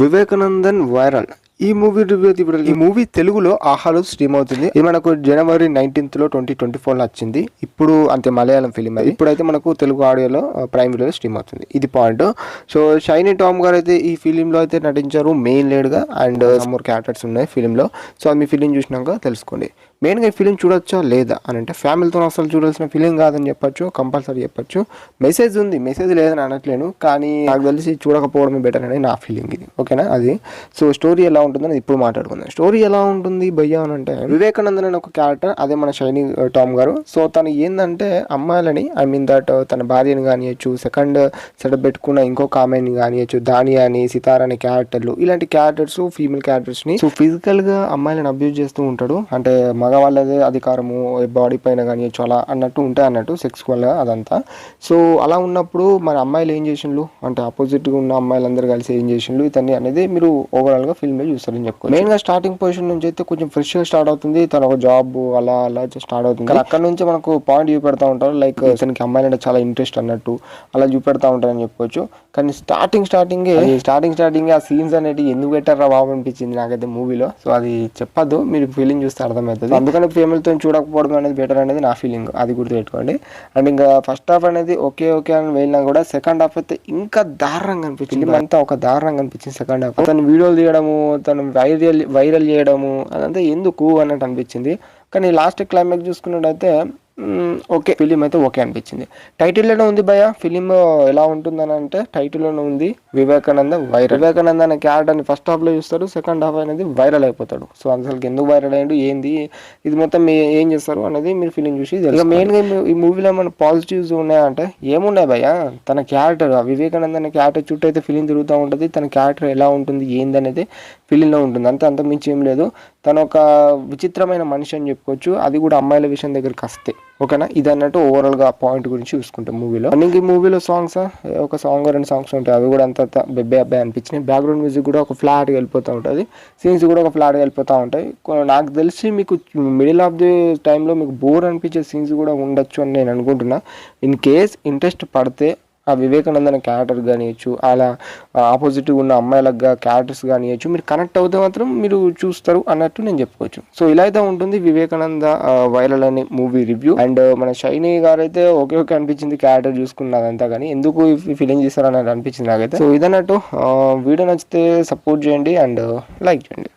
Vivekanandan viral. ఈ movie review అయితే ఇప్పుడు ఈ మూవీ తెలుగులో ఆహాలో స్ట్రీమ్ అవుతుంది. ఇది మనకు జనవరి 19th 2024 వచ్చింది. ఇప్పుడు అంతే మలయాళం ఫిలిం అది. ఇప్పుడైతే మనకు తెలుగు ఆడియోలో ప్రైమ్ వీడియోలో స్ట్రీమ్ అవుతుంది. ఇది పాయింట్. సో షైనీ టామ్ గారు అయితే ఈ ఫిలింలో అయితే నటించారు మెయిన్ లీడ్ గా. అండ్ మోర్ క్యారెక్టర్స్ ఉన్నాయి ఫిలింలో. సో అది మీ ఫిలిం చూసినాక తెలుసుకోండి. మెయిన్గా ఈ ఫిలిం చూడొచ్చా లేదా అని అంటే ఫ్యామిలీతో అసలు చూడాల్సిన ఫిలిం కాదని చెప్పొచ్చు, కంపల్సరీ చెప్పొచ్చు. మెసేజ్ ఉంది, మెసేజ్ లేదని అనట్లేను, కానీ నాకు తెలిసి చూడకపోవడమే బెటర్ అని నా ఫీలింగ్ ఇది. ఓకేనా అది. సో స్టోరీ ఎలా ఉంటుందని ఇప్పుడు మాట్లాడుకుందాం. స్టోరీ ఎలా ఉంటుంది భయ్యా అని అంటే, వివేకానందన్ అనే ఒక క్యారెక్టర్, అదే మన షైనీ టామ్ గారు. సో తను ఏంటంటే అమ్మాయిలని తన భార్యని కానియచ్చు, సెకండ్ సెటప్ పెట్టుకున్న ఇంకొక ఆమెని కానియచ్చు, దాని అని సితార్ అనే క్యారెక్టర్లు, ఇలాంటి క్యారెక్టర్స్ ఫీమేల్ క్యారెక్టర్స్ని సో ఫిజికల్గా అమ్మాయిలను అబ్యూజ్ చేస్తూ ఉంటాడు. అంటే మగవాళ్ళదే అధికారము బాడీ పైన కానీ చాలా అన్నట్టు ఉంటాయి అన్నట్టు సెక్స్వల్గా అదంతా. సో అలా ఉన్నప్పుడు మరి అమ్మాయిలు ఏం చేసిండ్రు అంటే ఆపోజిట్గా ఉన్న అమ్మాయిలందరూ కలిసి ఏం చేసిండ్రు ఇతన్ని అనేది మీరు ఓవరాల్గా ఫిల్మ్లో చూస్తారని చెప్పుకోవచ్చు. మెయిన్గా స్టార్టింగ్ పొజిషన్ నుంచి అయితే కొంచెం ఫ్రెష్గా స్టార్ట్ అవుతుంది. తన ఒక జాబ్ అలా అలా స్టార్ట్ అవుతుంది. అక్కడ నుంచి మనకు పాయింట్ చూపెడతా ఉంటారు, లైక్ ఇతనికి అమ్మాయిలంటే చాలా ఇంట్రెస్ట్ అన్నట్టు అలా చూపెడతా ఉంటారని చెప్పుకోవచ్చు. కానీ స్టార్టింగ్ ఆ సీన్స్ అనేవి ఎందుకు పెట్టారా బాబు అనిపించింది నాకైతే మూవీలో. సో అది చెప్పద్దు, మీరు ఫీలింగ్ చూస్తే అర్థమవుతుంది. అందుకని ఫేమిలీతో చూడకపోవడం అనేది బెటర్ అనేది నా ఫీలింగ్, అది గుర్తుపెట్టుకోండి. అండ్ ఇంకా ఫస్ట్ హాఫ్ అనేది ఓకే అని వెళ్ళినా కూడా సెకండ్ హాఫ్ అయితే ఇంకా దారుణంగా అనిపించింది. అంతా ఒక దారుణంగా అనిపించింది సెకండ్ హాఫ్. తను వీడియోలు తీయడము, తను వైరల్ చేయడము అదంతా ఎందుకు అన్నట్టు అనిపించింది. కానీ లాస్ట్ క్లైమాక్స్ చూసుకున్నట్టయితే ఓకే ఫిలిం అయితే ఓకే అనిపించింది. టైటిల్లోనే ఉంది భయ ఫిలిం ఎలా ఉంటుందని అంటే, టైటిల్లోనే ఉంది వివేకానంద వైరల్. వివేకానంద అనే క్యారెక్టర్ని ఫస్ట్ హాఫ్లో చూస్తారు, సెకండ్ హాఫ్ అనేది వైరల్ అయిపోతాడు. సో అసలు ఎందుకు వైరల్ అయ్యాడు, ఏంది ఇది మొత్తం ఏం చేస్తారు అనేది మీరు ఫిలిం చూసి తెలుసు. మెయిన్గా ఈ మూవీలో ఏమైనా పాజిటివ్స్ ఉన్నాయంటే ఏమున్నాయి భయ, తన క్యారెక్టర్ వివేకానంద అనే క్యారెక్టర్ చుట్టూ అయితే ఫిలిం తిరుగుతూ ఉంటుంది. తన క్యారెక్టర్ ఎలా ఉంటుంది ఏంది అనేది ఫిలింలో ఉంటుంది. అంత మించి ఏం లేదు. తను ఒక విచిత్రమైన మనిషి అని చెప్పుకోవచ్చు, అది కూడా అమ్మాయిల విషయం దగ్గరికి వస్తే. ఓకేనా, ఇది అన్నట్టు ఓవరాల్గా పాయింట్ గురించి చూసుకుంటాం మూవీలో. అండ్ ఈ మూవీలో సాంగ్స్ ఒక సాంగ్ 2 సాంగ్స్ ఉంటాయి, అవి కూడా అంత బెబ్బే అబ్బాయి అనిపించినాయి. బ్యాక్గ్రౌండ్ మ్యూజిక్ కూడా ఒక ఫ్లాట్గా వెళ్ళిపోతూ ఉంటుంది, సీన్స్ కూడా ఒక ఫ్లాట్గా వెళ్ళిపోతూ ఉంటాయి. నాకు తెలిసి మీకు మిడిల్ ఆఫ్ ది టైంలో మీకు బోర్ అనిపించే సీన్స్ కూడా ఉండొచ్చు అని నేను అనుకుంటున్నా. ఇన్ కేస్ ఇంట్రెస్ట్ పడితే ఆ వివేకానందన క్యారెక్టర్ కానియచ్చు, అలా ఆపోజిట్గా ఉన్న అమ్మాయిలకు క్యారెక్టర్స్ కానియచ్చు, మీరు కనెక్ట్ అవుతే మాత్రం మీరు చూస్తారు అన్నట్టు నేను చెప్పుకోవచ్చు. సో ఇలా అయితే ఉంటుంది వివేకానంద వైరల్ అనే మూవీ రివ్యూ. అండ్ మన షైనీ గారు అయితే ఓకే అనిపించింది క్యారెక్టర్ చూసుకున్నదంతా, కానీ ఎందుకు ఫీలింగ్ చేస్తారు అన్నట్టు అనిపించింది నాకైతే. సో ఇదన్నట్టు వీడియో నచ్చితే సపోర్ట్ చేయండి అండ్ లైక్ చేయండి.